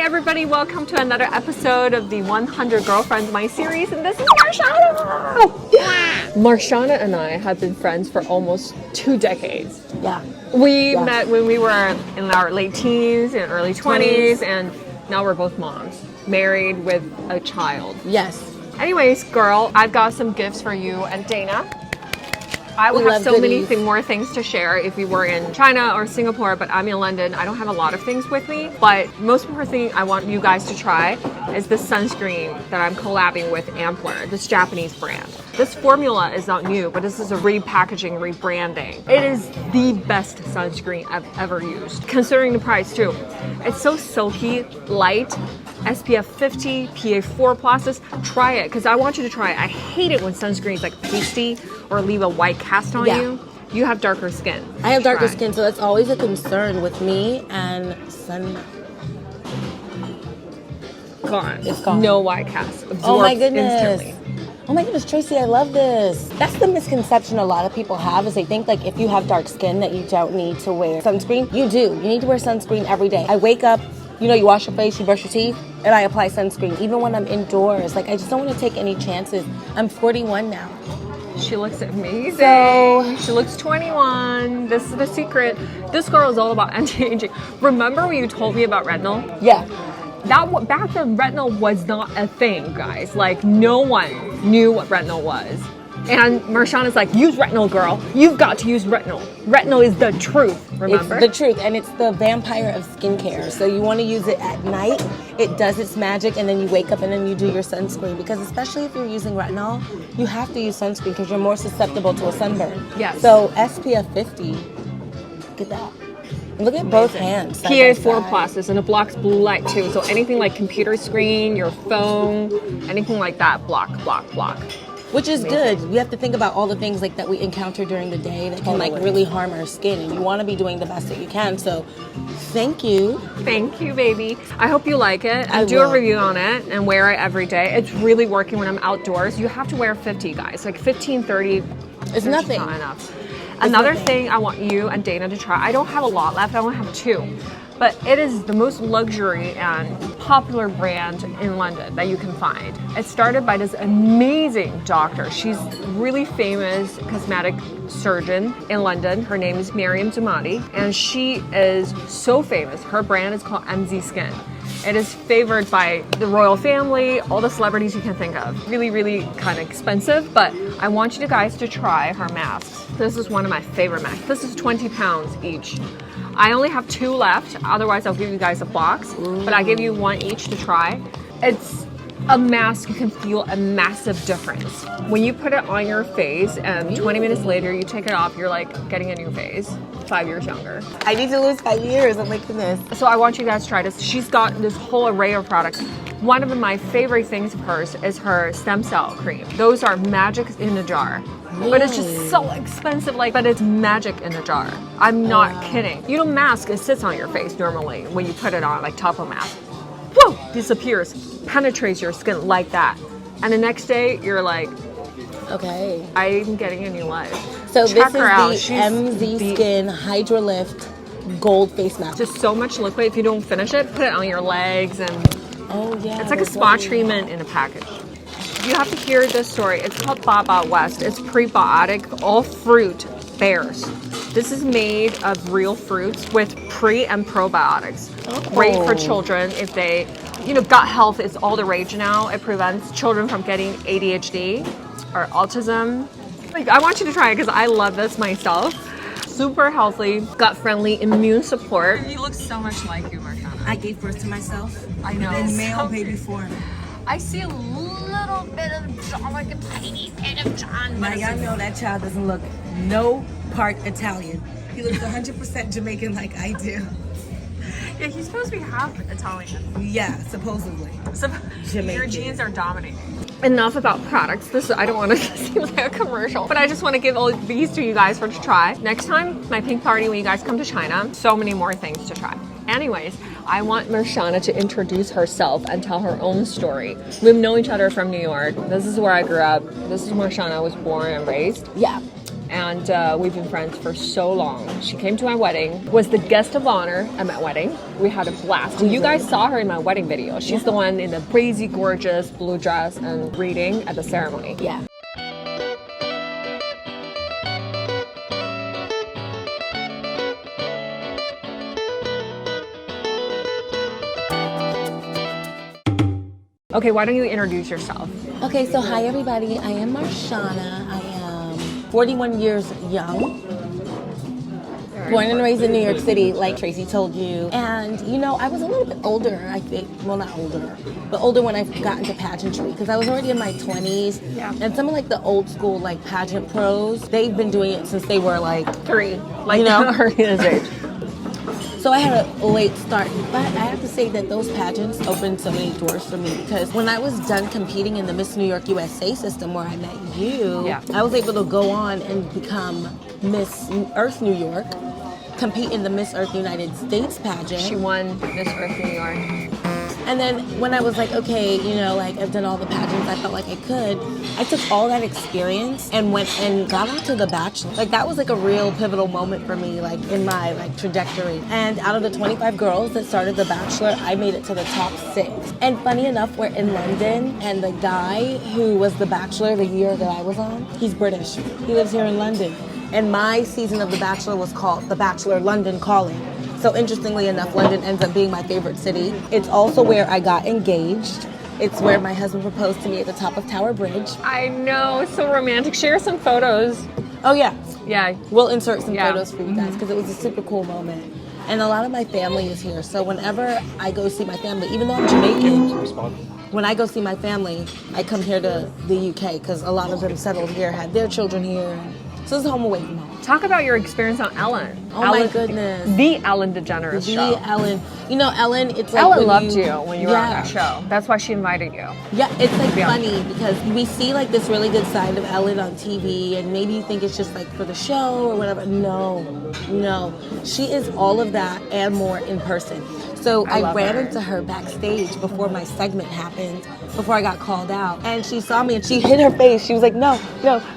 everybody, welcome to another episode of the 100 Girlfriends My series, and this is Marshana! Marshana and I have been friends for almost 2 decades. Yeah. We met when we were in our late teens and early 20s, and now we're both moms, married with a child. Yes. Anyways, girl, I've got some gifts for you and Dana. I would have so many more things to share if we were in China or Singapore, but I'm in London. I don't have a lot of things with me, but most important thing I want you guys to try is the sunscreen that I'm collabing with Ampler, this Japanese brand. This formula is not new, but this is a repackaging, rebranding. It is the best sunscreen I've ever used, considering the price too. It's so silky, light, SPF 50, PA4+. Try it, because I want you to try it. I hate it when sunscreen is like pasty or leave a white cast on you. You have darker skin. I have darker skin, so that's always a concern with me and sun. Gone. It's gone. No white cast. Absorbed oh my goodness. Instantly. Oh my goodness, Tracy, I love this. That's the misconception a lot of people have, is they think like if you have dark skin that you don't need to wear sunscreen. You do. You need to wear sunscreen every day. I wake up, you know, you wash your face, you brush your teeth, and I apply sunscreen. Even when I'm indoors, like I just don't want to take any chances. I'm 41 now. She looks amazing. She looks 21. This is the secret. This girl is all about anti-aging. Remember when you told me about retinol? Yeah. Back then, retinol was not a thing, guys. Like, no one knew what retinol was. And Marshana's like, use retinol, girl. You've got to use retinol. Retinol is the truth, remember? It's the truth, and it's the vampire of skincare. So you want to use it at night. It does its magic, and then you wake up and then you do your sunscreen. Because especially if you're using retinol, you have to use sunscreen because you're more susceptible to a sunburn. Yes. So SPF 50, look at that. Look at both hands. PA4+, and it blocks blue light too. So anything like computer screen, your phone, anything like that, block. Which is good. We have to think about all the things like that we encounter during the day that can like really harm our skin, and you want to be doing the best that you can. So thank you. Thank you, baby. I hope you like it. I do will. a review on it and wear it every day. It's really working when I'm outdoors. You have to wear 50, guys. Like 15, 30. It's nothing. Not enough. Another thing I want you and Dana to try. I don't have a lot left. I only have 2. But it is the most luxury and popular brand in London that you can find. It's started by this amazing doctor. She's really famous cosmetic surgeon in London. Her name is Miriam Zamati, and she is so famous. Her brand is called MZ Skin. It is favored by the royal family, all the celebrities you can think of. Really, really kind of expensive, but I want you guys to try her masks. This is one of my favorite masks. This is 20 pounds each. I only have 2 left, otherwise I'll give you guys a box, but I give you 1 each to try. It's a mask, you can feel a massive difference. When you put it on your face and 20 minutes later you take it off, you're like getting a new face, 5 years younger. I need to lose 5 years, oh my goodness. So I want you guys to try this. She's got this whole array of products. One of my favorite things of hers is her stem cell cream. Those are magic in a jar. But it's just so expensive, but it's magic in a jar. I'm not kidding. You know, mask, it sits on your face normally when you put it on, like top of mask. Whoa, disappears, penetrates your skin like that. And the next day, you're like, okay, I'm getting a new life. So check this her out. is the MZ Skin Hydra Lift Gold Face Mask. Just so much liquid. If you don't finish it, put it on your legs, and it's like a spa treatment in a package. You have to hear this story. It's called Baba West. It's prebiotic, all fruit bears. This is made of real fruits with pre and probiotics. Great for children if they, gut health is all the rage now. It prevents children from getting ADHD or autism. I want you to try it because I love this myself. Super healthy, gut-friendly, immune support. You look so much like you, Marshana. I gave birth to myself. I know. In male baby form. I see a little bit of John, like a tiny bit of John. Now y'all know that child doesn't look no part Italian. He looks 100% Jamaican like I do. Yeah, he's supposed to be half Italian. Yeah, supposedly. So Jamaican. Your genes are dominating. Enough about products. I don't want to seem like a commercial, but I just want to give all these to you guys for to try. Next time, my pink party when you guys come to China, so many more things to try. Anyways, I want Marshana to introduce herself and tell her own story. We've known each other from New York. This is where I grew up. This is Marshana. I was born and raised. Yeah. and we've been friends for so long. She came to my wedding, was the guest of honor at my wedding. We had a blast. You guys saw her in my wedding video. She's the one in the crazy gorgeous blue dress and reading at the ceremony. Yeah. Okay, why don't you introduce yourself? Okay, so hi everybody. I am Marshana. I am 41 years young. Born and raised in New York City, like Tracy told you. And, you know, I was a little bit older, I think. Well, not older, but older when I got into pageantry because I was already in my 20s. Yeah. And some of like the old school like pageant pros, they've been doing it since they were like 3, like you know, her his age. So I had a late start, but I have to say that those pageants opened so many doors for me because when I was done competing in the Miss New York USA system where I met you, Yeah. I was able to go on and become Miss Earth New York, compete in the Miss Earth United States pageant. She won Miss Earth New York. And then when I was like, okay, you know, like I've done all the pageants, I felt like I could. I took all that experience and went and got onto The Bachelor. Like that was like a real pivotal moment for me, like in my like trajectory. And out of the 25 girls that started The Bachelor, I made it to the top 6. And funny enough, we're in London, and the guy who was The Bachelor the year that I was on, he's British. He lives here in London. And my season of The Bachelor was called The Bachelor London Calling. So interestingly enough, London ends up being my favorite city. It's also where I got engaged. It's where my husband proposed to me at the top of Tower Bridge. I know, it's so romantic. Share some photos. Oh yeah, Yeah. we'll insert some Yeah. photos for you guys because it was a super cool moment. And a lot of my family is here. So whenever I go see my family, even though I'm Jamaican, when I go see my family, I come here to the UK because a lot of them settled here, had their children here. So it's home away from home. Talk about your experience on Ellen. Oh my goodness. The Ellen DeGeneres show. Ellen. You know, Ellen, it's like Ellen when loved you when you were on Yeah. that show. That's why she invited you. Yeah, it's like Yeah. funny because we see like this really good side of Ellen on TV and maybe you think it's just like for the show or whatever. No. She is all of that and more in person. So I I love ran her. into her backstage before my segment happened, before I got called out. And she saw me and she hid her face. She was like, no,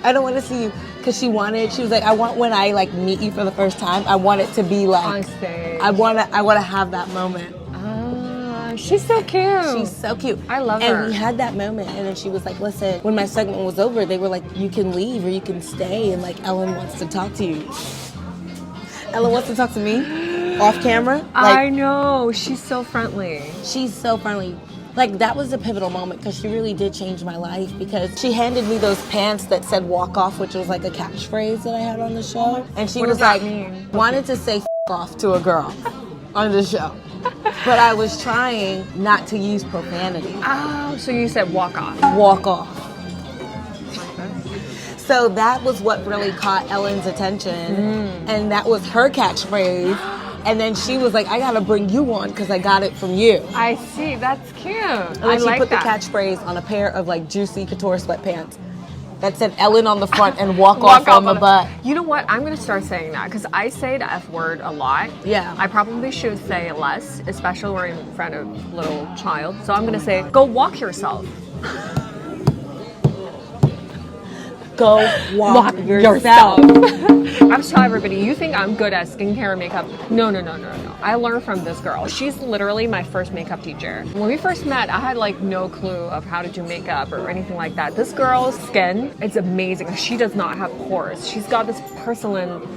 I don't want to see you. Because she was like, I want when I like meet you for the first time, I want it to be like On stage. I wanna have that moment. She's so cute. She's so cute. I love and her. And we had that moment, and then she was like, listen, when my segment was over, they were like, you can leave or you can stay, and like, Ellen wants to talk to you. Ellen wants to talk to me off camera. Like, I know. She's so friendly. she's so friendly. Like, that was a pivotal moment because she really did change my life because she handed me those pants that said walk off, which was like a catchphrase that I had on the show. And she What was does that like, mean? wanted to say off to a girl on the show. But I was trying not to use profanity. Oh, so you said walk off. Walk off. So that was what really caught Ellen's attention. And that was her catchphrase. And then she was like, I gotta bring you on because I got it from you. I see. That's cute. And I then she like put that. the catchphrase on a pair of like juicy couture sweatpants that said Ellen on the front and walk off on the butt. You know what? I'm going to start saying that because I say the F word a lot. Yeah. I probably should say it less, especially when in front of a little child. So I'm going to say, go walk yourself. Go walk yourself. I'm telling everybody, you think I'm good at skincare and makeup? No. I learned from this girl. She's literally my first makeup teacher. When we first met, I had like no clue of how to do makeup or anything like that. This girl's skin, it's amazing. She does not have pores. She's got this porcelain,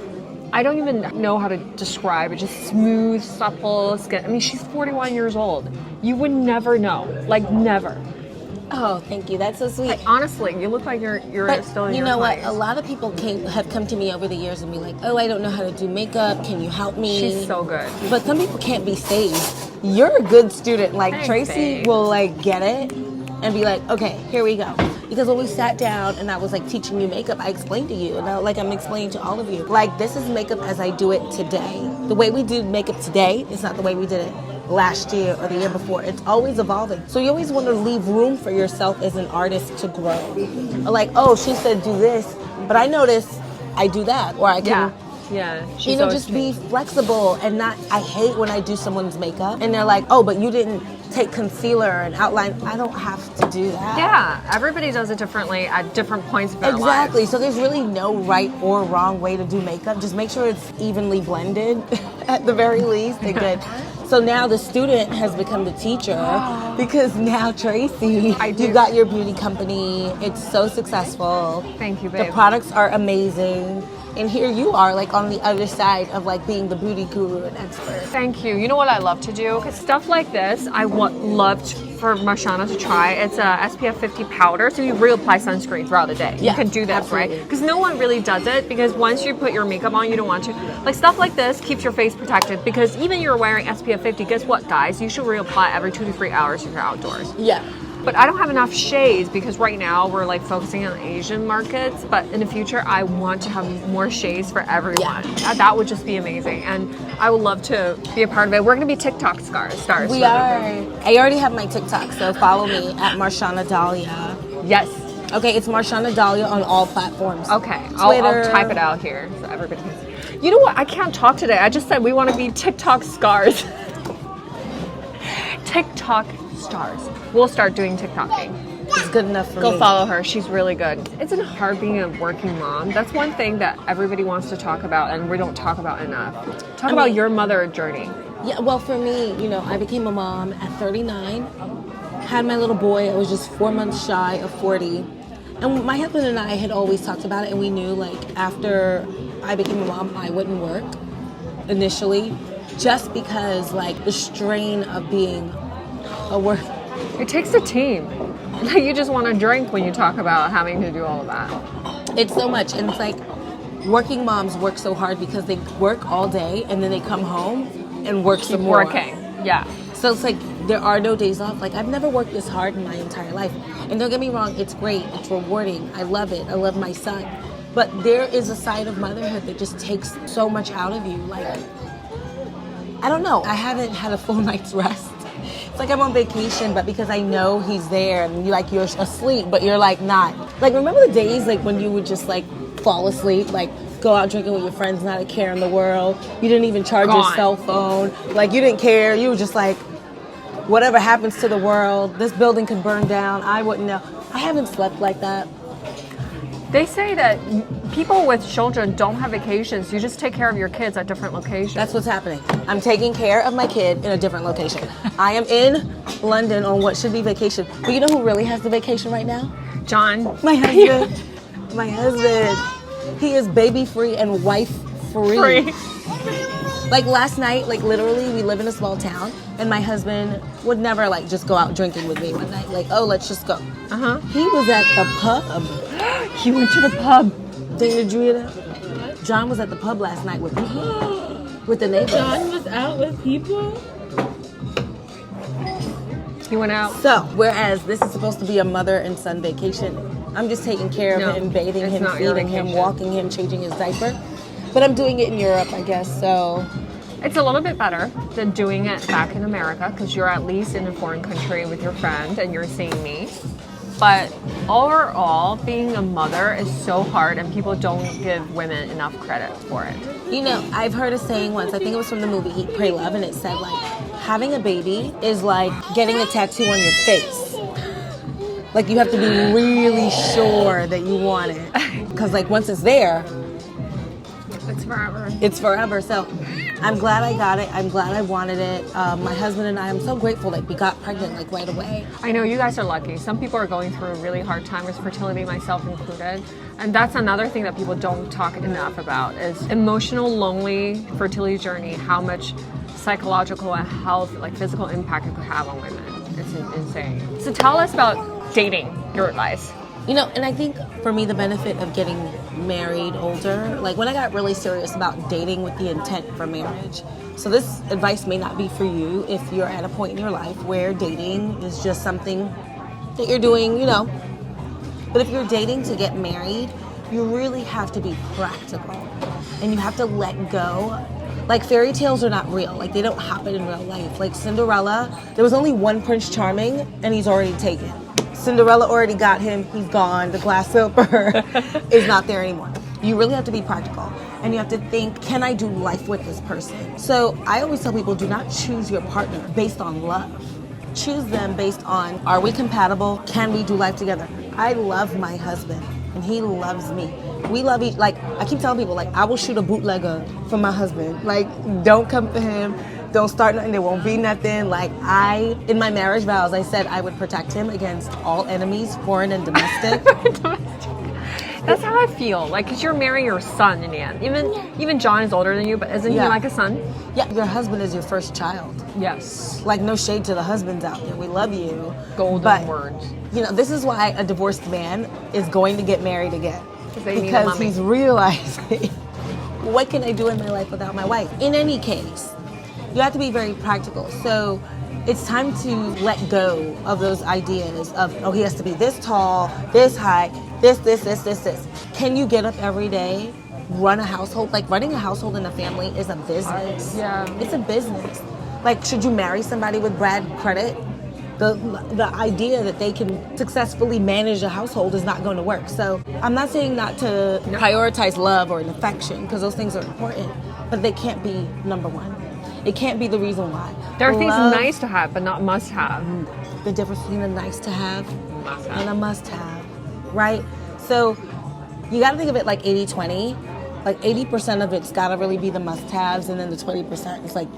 I don't even know how to describe it, just smooth, supple skin. I mean, she's 41 years old. You would never know, like never. Oh, thank you. That's so sweet. Like, honestly, you look like you're But still in you your know what? 20s. A lot of people have come to me over the years and be like, oh, I don't know how to do makeup. Can you help me? She's so good. But some people can't be saved. You're a good student. Like, Thanks, Tracy babe. will, like, get it and be like, okay, here we go. Because when we sat down and I was, like, teaching you makeup, I explained to you. And I'm explaining to all of you. Like, this is makeup as I do it today. The way we do makeup today is not the way we did it last year or the year before. It's always evolving. So you always want to leave room for yourself as an artist to grow. Like, oh, she said do this, but I notice I do that. Or I can, Yeah. you know, just be flexible and not, I hate when I do someone's makeup and they're like, oh, but you didn't take concealer and outline. I don't have to do that. Yeah, everybody does it differently at different points of their lives. Exactly. So there's really no right or wrong way to do makeup. Just make sure it's evenly blended at the very least and good. So now the student has become the teacher because now Tracey, you got your beauty company. It's so successful. Thank you, babe. The products are amazing. And here you are, like on the other side of like being the beauty guru and expert. Thank you. You know what I love to do? Because stuff like this, I loved for Marshana to try. It's a SPF 50 powder, so you reapply sunscreen throughout the day. Yeah, you can do this, absolutely. right? Because no one really does it. Because once you put your makeup on, you don't want to. Like stuff like this keeps your face protected. Because even you're wearing SPF 50, guess what, guys? You should reapply every 2 to 3 hours if you're outdoors. Yeah. But I don't have enough shades because right now we're like focusing on Asian markets. But in the future, I want to have more shades for everyone. Yeah. That would just be amazing. And I would love to be a part of it. We're going to be TikTok stars. We are. I already have my TikTok, so follow me at Marshana Dahlia. Yes. Okay, it's Marshana Dahlia on all platforms. Okay. Twitter. I'll type it out here so everybody can see. You know what? I can't talk today. I just said we want to be TikTok stars. TikTok stars. We'll start doing TikToking. It's good enough for me. Go follow her. She's really good. Isn't it hard being a working mom? That's one thing that everybody wants to talk about and we don't talk about enough. Talk about your mother journey. Yeah, well, for me, you know, I became a mom at 39. Had my little boy. I was just 4 months shy of 40. And my husband and I had always talked about it, and we knew, like, after I became a mom, I wouldn't work initially, just because, like, the strain of being a work. It takes a team. Like you just want to drink when you talk about having to do all of that. It's so much, and it's like working moms work so hard because they work all day and then they come home and work some more. Working, yeah. So it's like there are no days off. Like I've never worked this hard in my entire life. And don't get me wrong, it's great, it's rewarding. I love it. I love my son. But there is a side of motherhood that just takes so much out of you. Like, I don't know. I haven't had a full night's rest. It's like I'm on vacation, but because I know he's there and you're asleep, but you're like not. Like remember the days like when you would just like fall asleep, like go out drinking with your friends, not a care in the world. You didn't even charge your cell phone. Like you didn't care. You were just like, whatever happens to the world, this building could burn down. I wouldn't know. I haven't slept like that. They say that people with children don't have vacations. You just take care of your kids at different locations. That's what's happening. I'm taking care of my kid in a different location. I am in London on what should be vacation. But you know who really has the vacation right now? John. My husband. My husband. He is baby free and wife free. Like last night, like literally we live in a small town and my husband would never like just go out drinking with me one night. Like, oh, let's just go. He was at the pub. He went to the pub. Did you hear that? John was at the pub last night with people. With the neighbors. John was out with people? He went out. So, whereas this is supposed to be a mother and son vacation, I'm just taking care of him, bathing him, feeding him, walking him, changing his diaper. But I'm doing it in Europe, I guess, so. It's a little bit better than doing it back in America because you're at least in a foreign country with your friend and you're seeing me. But overall, being a mother is so hard and people don't give women enough credit for it. You know, I've heard a saying once, I think it was from the movie Eat, Pray, Love, and it said like, having a baby is like getting a tattoo on your face. Like you have to be really sure that you want it. Because like once it's there, It's forever. it's forever. So I'm glad I got it. I'm glad I wanted it. My husband and I, I'm so grateful that we got pregnant like right away. I know you guys are lucky. Some people are going through a really hard time with fertility, myself included. And that's another thing that people don't talk enough about is emotional, lonely fertility journey, how much psychological and health, like physical impact it could have on women. It's insane. So tell us about dating, your advice. You know, and I think for me, the benefit of getting married older, like when I got really serious about dating with the intent for marriage. So this advice may not be for you if you're at a point in your life where dating is just something that you're doing, you know. But if you're dating to get married, you really have to be practical and you have to let go. Like fairy tales are not real. Like they don't happen in real life. Like Cinderella, there was only one Prince Charming and he's already taken. Cinderella already got him, he's gone, the glass slipper is not there anymore. You really have to be practical and you have to think, can I do life with this person? So I always tell people, do not choose your partner based on love. choose them based on, are we compatible? Can we do life together? I love my husband and he loves me. We love each, like, I keep telling people, like, I will shoot a bootlegger for my husband. Like, don't come for him. Don't start nothing. There won't be nothing. Like, in my marriage vows, I said I would protect him against all enemies, foreign and domestic. That's how I feel. Like, because you're marrying your son in the end. Even John is older than you, but isn't he like a son? Yeah, your husband is your first child. Yes. Like, no shade to the husbands out there. We love you. Golden words. You know, this is why a divorced man is going to get married again. They need a Because mommy. he's realizing, what can I do in my life without my wife? In any case, you have to be very practical. So it's time to let go of those ideas of, oh, he has to be this tall, this height, this. Can you get up every day, run a household? Like, running a household and a family is a business. Yeah. It's a business. Like, should you marry somebody with bad credit? The idea that they can successfully manage a household is not going to work. So I'm not saying not to prioritize love or an affection, because those things are important, but they can't be number one. It can't be the reason why. There are things Love, nice to have, but not must have. the difference between a nice to have Must have. and a must have, right? So you got to think of it like 80-20. Like 80% of it's got to really be the must haves, and then the 20% is like,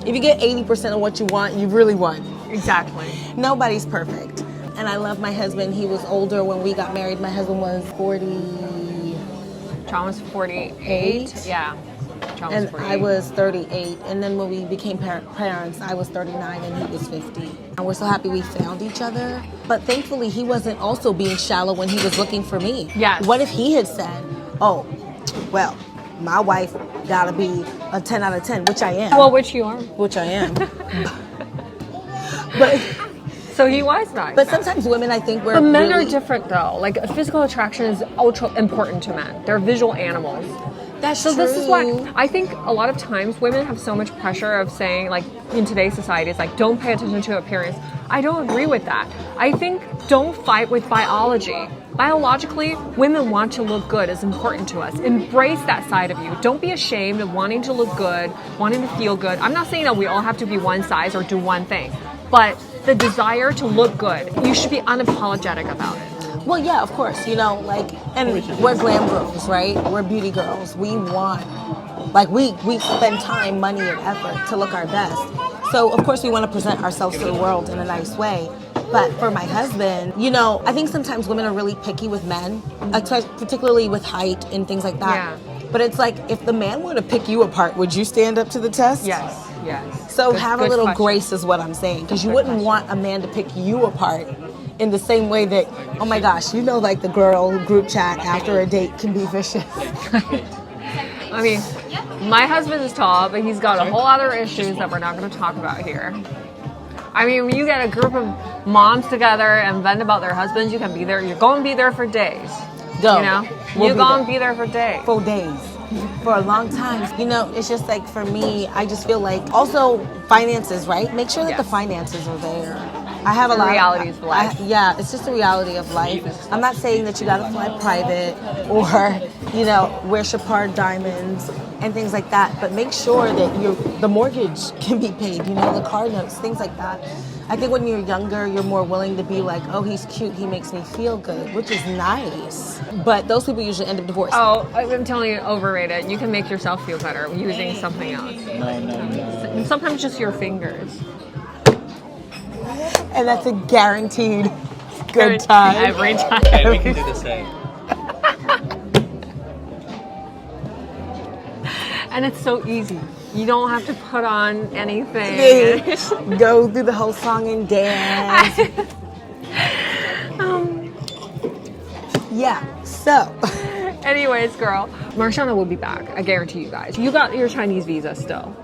if you get 80% of what you want, you really won. Exactly. Nobody's perfect. And I love my husband. He was older when we got married. My husband was 40. John was 48. Eight? Yeah. John was And 48. I was 38. And then when we became parents, I was 39 and he was 50. And we're so happy we found each other. But thankfully, he wasn't also being shallow when he was looking for me. Yes. What if he had said, oh, well, my wife gotta be a 10 out of 10, which I am. Well, which you are. Which I am. But So he was nice. but sometimes women, I think, we're But men really, are different though. Like, physical attraction is ultra important to men. They're visual animals. That's So true. this is why I think a lot of times women have so much pressure of saying, like, in today's society, it's like, don't pay attention to appearance. I don't agree with that. I think don't fight with biology. Biologically, women want to look good is important to us. Embrace that side of you. Don't be ashamed of wanting to look good, wanting to feel good. I'm not saying that we all have to be one size or do one thing, but the desire to look good, you should be unapologetic about it. Well, yeah, of course, you know, like, and we're glam girls, right? We're beauty girls. We want, like, we spend time, money, and effort to look our best. So, of course, we want to present ourselves to the world in a nice way. But for my husband, you know, I think sometimes women are really picky with men, particularly with height and things like that. Yeah. But it's like, if the man were to pick you apart, would you stand up to the test? Yes, yes. So Good- have a good little question. grace is what I'm saying, because you wouldn't want a man to pick you apart in the same way that, oh my gosh, you know, like the girl group chat after a date can be vicious. I mean, my husband is tall, but he's got a whole other issues that we're not going to talk about here. I mean, when you get a group of moms together and vent about their husbands, you can be there. You're going to be there for days. Go. You know? We'll You're be going to there. be there for days. For days. For a long time. You know, it's just like, for me, I just feel like, also finances, right? Make sure that the Yes. finances are there. I have a The lot realities of life. Yeah, it's just the reality of life. I'm not saying that you gotta fly private or, you know, wear Chopard diamonds and things like that, but make sure that the mortgage can be paid, you know, the car notes, things like that. I think when you're younger, you're more willing to be like, oh, he's cute, he makes me feel good, which is nice. But those people usually end up divorced. Oh, I'm telling you, overrated. You can make yourself feel better using something else. No. And sometimes just your fingers. And that's a guaranteed good time. Every time. Okay, we can do the same. And it's so easy. You don't have to put on anything. Go through the whole song and dance. Yeah, so. Anyways, girl, Marshana will be back. I guarantee you guys. You got your Chinese visa still.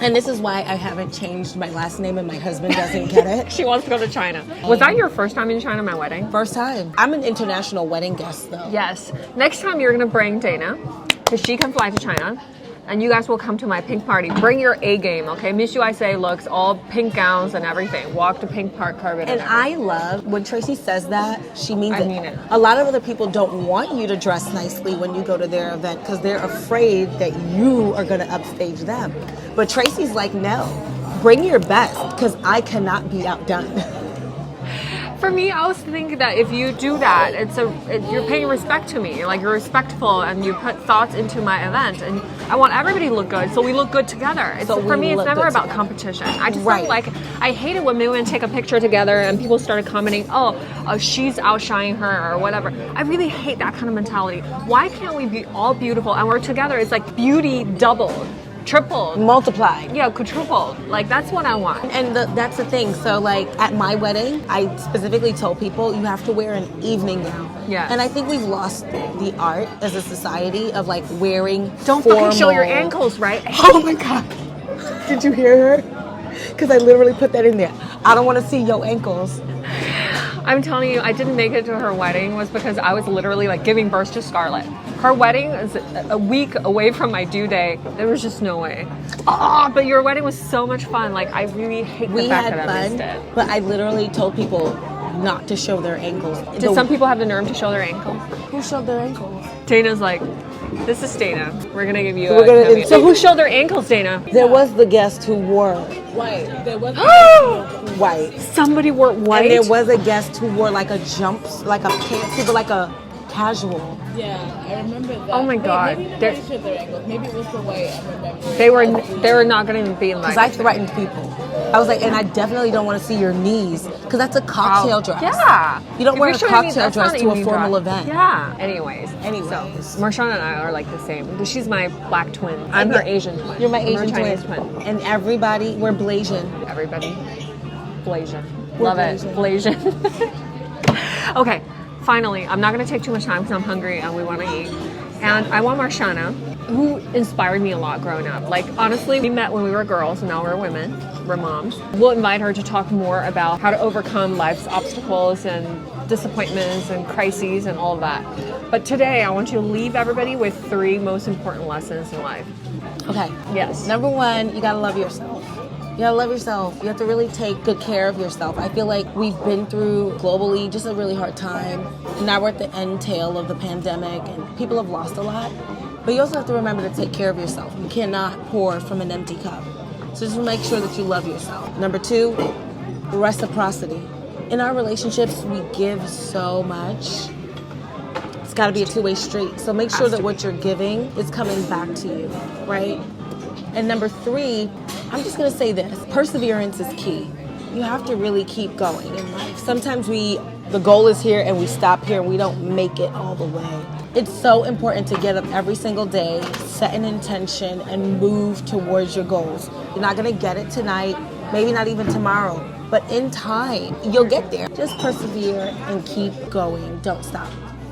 And this is why I haven't changed my last name and my husband doesn't get it. She wants to go to China. Was that your first time in China, my wedding? First time. I'm an international wedding guest though. Yes. Next time you're going to bring Dana, because she can fly to China. And you guys will come to my pink party. Bring your A game, okay? Miss USA looks, all pink gowns and everything. Walk the pink park carpet. And I love when Tracy says that, she means I it. mean it. A lot of other people don't want you to dress nicely when you go to their event because they're afraid that you are going to upstage them. But Tracy's like, no, bring your best because I cannot be outdone. For me, I always think that if you do that, you're paying respect to me. Like, you're respectful and you put thoughts into my event. And I want everybody to look good, so we look good together. For me, it's never about competition. I just don't like, I hate it when women take a picture together and people started commenting, oh, she's outshining her or whatever. I really hate that kind of mentality. Why can't we be all beautiful and we're together? It's like beauty doubled. Tripled, multiplied, yeah, quadrupled. Like, that's what I want. And that's the thing. So like at my wedding, I specifically told people you have to wear an evening gown. Yeah. And I think we've lost the art as a society of like wearing. Don't formal... fucking show your ankles, right? Oh my god! Did you hear her? Because I literally put that in there. I don't want to see your ankles. I'm telling you, I didn't make it to her wedding was because I was literally like giving birth to Scarlett. Her wedding is a week away from my due date. There was just no way. Oh, but your wedding was so much fun. Like, I really hate the fact that I missed it. But I literally told people not to show their ankles. Did some people have the nerve to show their ankles? Who showed their ankles? Dana's like, this is Dana. We're gonna give you a So who showed their ankles, Dana? There was the guest who wore White. There was white. Somebody wore white? And there was a guest who wore like a jumps, like a pantsuit, but like a casual. Yeah, I remember that. Oh my god. Maybe nobody showed their ankles. Maybe it was the white. I remember. They were not gonna be in like. Because I threatened people. I was like, and I definitely don't want to see your knees because that's a cocktail dress. Yeah. You don't wear a cocktail dress to a formal event. Yeah. Anyways. So, Marshana and I are like the same. She's my black twin. I'm her Asian twin. You're my Asian Chinese twin. And everybody, we're Blasian. Everybody. Blasian. We're Love Blasian. it. Blasian. Okay. Finally, I'm not going to take too much time because I'm hungry and we want to eat. And I want Marshana, who inspired me a lot growing up. Like, honestly, we met when we were girls and now we're women. We're moms. We'll invite her to talk more about how to overcome life's obstacles and disappointments and crises and all of that. But today, I want you to leave everybody with 3 most important lessons in life. Okay. Yes. Number 1, you got to love yourself. You gotta love yourself. You have to really take good care of yourself. I feel like we've been through globally just a really hard time. Now we're at the end tail of the pandemic and people have lost a lot. But you also have to remember to take care of yourself. You cannot pour from an empty cup. So just make sure that you love yourself. Number 2, reciprocity. In our relationships, we give so much. It's gotta be a 2-way street. So make sure that what you're giving is coming back to you, right? And number 3, I'm just gonna say this, perseverance is key. You have to really keep going in life. Sometimes the goal is here and we stop here and we don't make it all the way. It's so important to get up every single day, set an intention, and move towards your goals. You're not gonna get it tonight, maybe not even tomorrow, but in time, you'll get there. Just persevere and keep going, don't stop.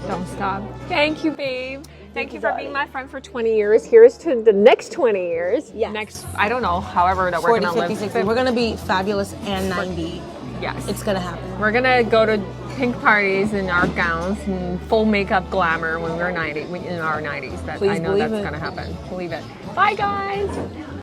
Don't stop. Thank you, babe. Thank you for being my friend for 20 years. Here's to the next 20 years. Yes. Next, I don't know, however that we're 40, going to 50, live. 60. We're going to be fabulous and 90. Yes. It's going to happen. We're going to go to pink parties in our gowns and full makeup glamour when we're 90, in our 90s. That Please I know believe that's it. going to happen. Believe it. Bye, guys.